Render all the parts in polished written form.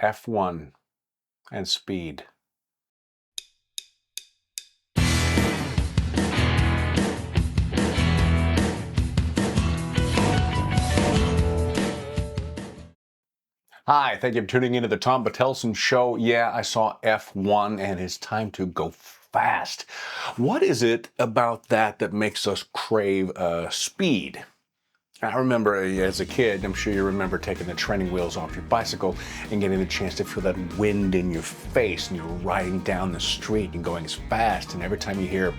F1 and speed. Hi, thank you for tuning into the Tom Bottelsen Show. Yeah, I saw F1 and it's time to go fast. What is it about that makes us crave speed? I remember as a kid, I'm sure you remember taking the training wheels off your bicycle and getting the chance to feel that wind in your face, and you're riding down the street and going as fast. And anytime you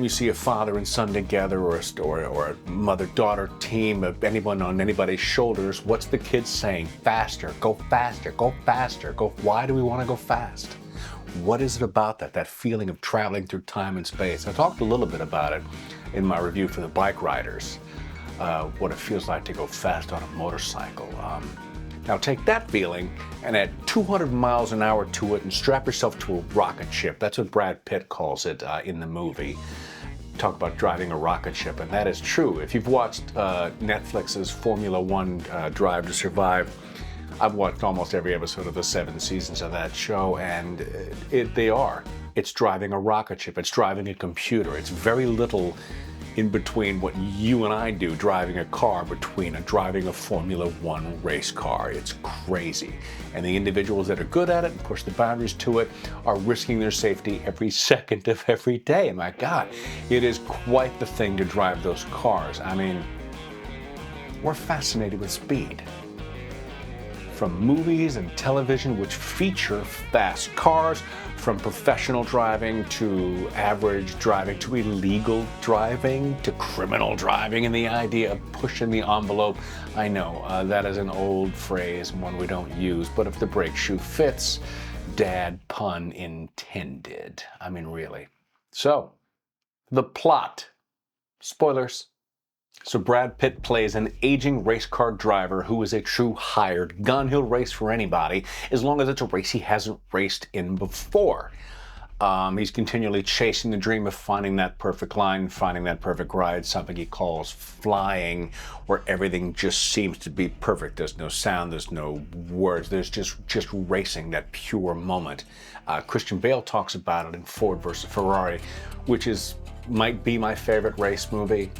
see a father and son together, or a mother-daughter team of anyone on anybody's shoulders, what's the kids saying? Faster, go faster, go faster, go. Why do we want to go fast? What is it about that feeling of traveling through time and space? I talked a little bit about it in my review for the bike riders, what it feels like to go fast on a motorcycle. Now take that feeling and add 200 miles an hour to it and strap yourself to a rocket ship. That's what Brad Pitt calls it in the movie. Talk about driving a rocket ship, and that is true. If you've watched Netflix's Formula One Drive to Survive, I've watched almost every episode of the 7 seasons of that show, and it's driving a rocket ship. It's driving a computer. It's very little in between what you and I do driving a car between driving a Formula One race car. It's crazy. And the individuals that are good at it and push the boundaries to it are risking their safety every second of every day. And my God, it is quite the thing to drive those cars. I mean, we're fascinated with speed. From movies and television which feature fast cars, from professional driving to average driving to illegal driving to criminal driving, and the idea of pushing the envelope. I know that is an old phrase, one we don't use, but if the brake shoe fits, dad pun intended. I mean, really. So, the plot. Spoilers. So Brad Pitt plays an aging race car driver who is a true hired gun. He'll race for anybody as long as it's a race he hasn't raced in before. He's continually chasing the dream of finding that perfect line, finding that perfect ride, something he calls flying, where everything just seems to be perfect. There's no sound, there's no words, there's just racing, that pure moment. Christian Bale talks about it in Ford versus Ferrari, which might be my favorite race movie.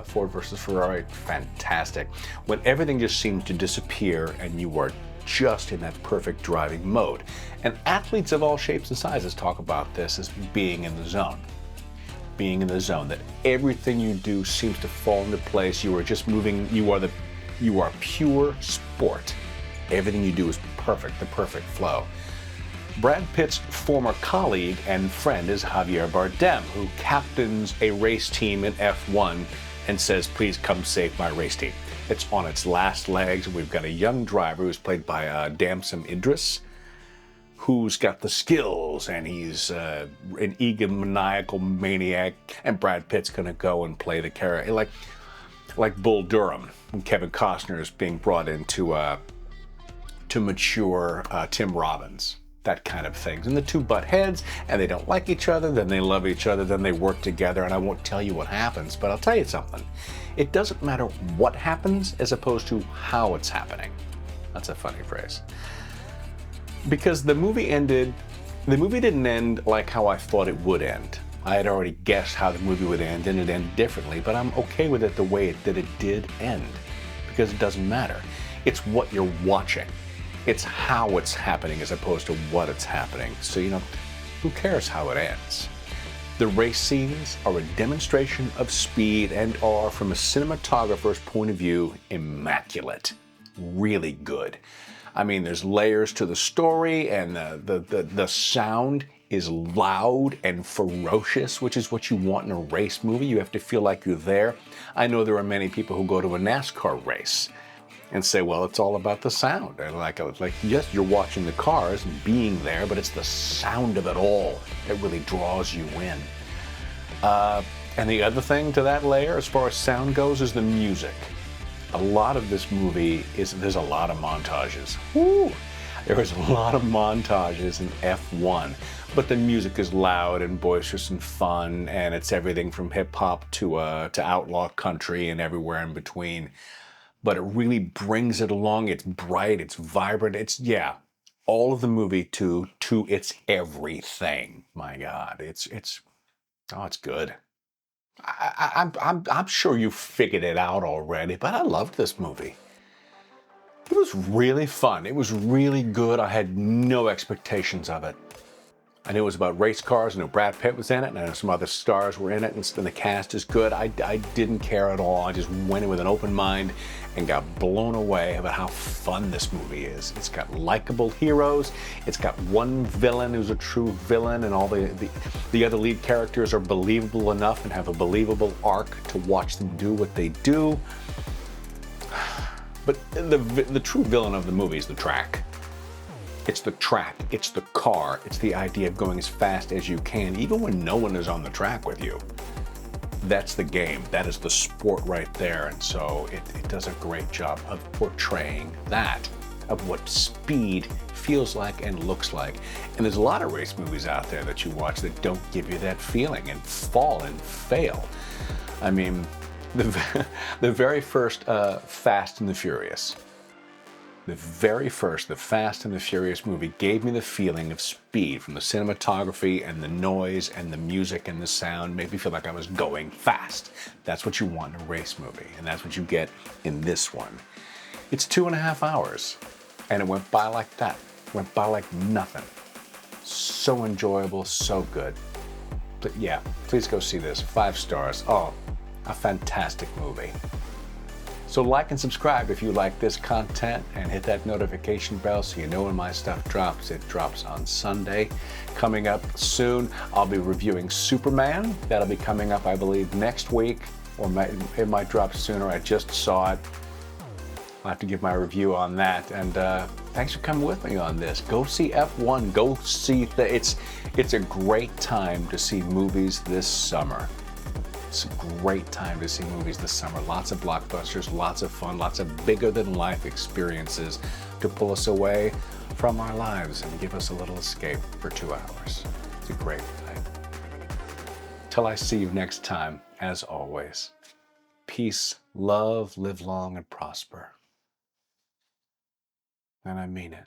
Ford versus Ferrari, fantastic. When everything just seems to disappear and you are just in that perfect driving mode. And athletes of all shapes and sizes talk about this as being in the zone. Being in the zone, that everything you do seems to fall into place. You are just moving, you are pure sport. Everything you do is perfect, the perfect flow. Brad Pitt's former colleague and friend is Javier Bardem, who captains a race team in F1 and says, please come save my race team. It's on its last legs. We've got a young driver who's played by Damson Idris, who's got the skills, and he's an egomaniacal maniac, and Brad Pitt's going to go and play the character, like Bull Durham, when Kevin Costner is being brought in to mature Tim Robbins. That kind of things. And the two butt heads, and they don't like each other, then they love each other, then they work together, and I won't tell you what happens, but I'll tell you something. It doesn't matter what happens as opposed to how it's happening. That's a funny phrase. Because the movie didn't end like how I thought it would end. I had already guessed how the movie would end, and it ended differently, but I'm okay with it the way that it did end, because it doesn't matter. It's what you're watching. It's how it's happening as opposed to what it's happening. So, who cares how it ends? The race scenes are a demonstration of speed and are, from a cinematographer's point of view, immaculate. Really good. I mean, there's layers to the story, and the sound is loud and ferocious, which is what you want in a race movie. You have to feel like you're there. I know there are many people who go to a NASCAR race and say, well, it's all about the sound. And like, yes, you're watching the cars and being there, but it's the sound of it all that really draws you in. And the other thing to that layer, as far as sound goes, is the music. A lot of this movie there's a lot of montages. Woo! There is a lot of montages in F1, but the music is loud and boisterous and fun, and it's everything from hip hop to outlaw country and everywhere in between. but it really brings it along. It's bright, it's vibrant, yeah, all of the movie to its everything. My God, it's good. I'm sure you figured it out already, but I loved this movie. It was really fun. It was really good. I had no expectations of it. I knew it was about race cars. I knew Brad Pitt was in it, and I knew some other stars were in it, and the cast is good. I didn't care at all. I just went in with an open mind and got blown away about how fun this movie is. It's got likable heroes. It's got one villain who's a true villain, and all the other lead characters are believable enough and have a believable arc to watch them do what they do. But the true villain of the movie is the track. It's the track, it's the car, it's the idea of going as fast as you can, even when no one is on the track with you. That's the game, that is the sport right there, and so it does a great job of portraying that, of what speed feels like and looks like. And there's a lot of race movies out there that you watch that don't give you that feeling and fall and fail. I mean, the very first Fast and the Furious. The very first, the Fast and the Furious movie gave me the feeling of speed from the cinematography and the noise and the music and the sound. Made me feel like I was going fast. That's what you want in a race movie, and that's what you get in this one. It's 2.5 hours, and it went by like that. Went by like nothing. So enjoyable, so good. But yeah, please go see this. 5 stars. Oh, a fantastic movie. So like and subscribe if you like this content, and hit that notification bell so you know when my stuff drops. It drops on Sunday. Coming up soon, I'll be reviewing Superman. That'll be coming up, I believe, next week, or it might drop sooner. I just saw it. I'll have to give my review on that. And thanks for coming with me on this. Go see F1. Go see it's a great time to see movies this summer. It's a great time to see movies this summer. Lots of blockbusters, lots of fun, lots of bigger-than-life experiences to pull us away from our lives and give us a little escape for 2 hours. It's a great thing. Till I see you next time, as always, peace, love, live long, and prosper. And I mean it.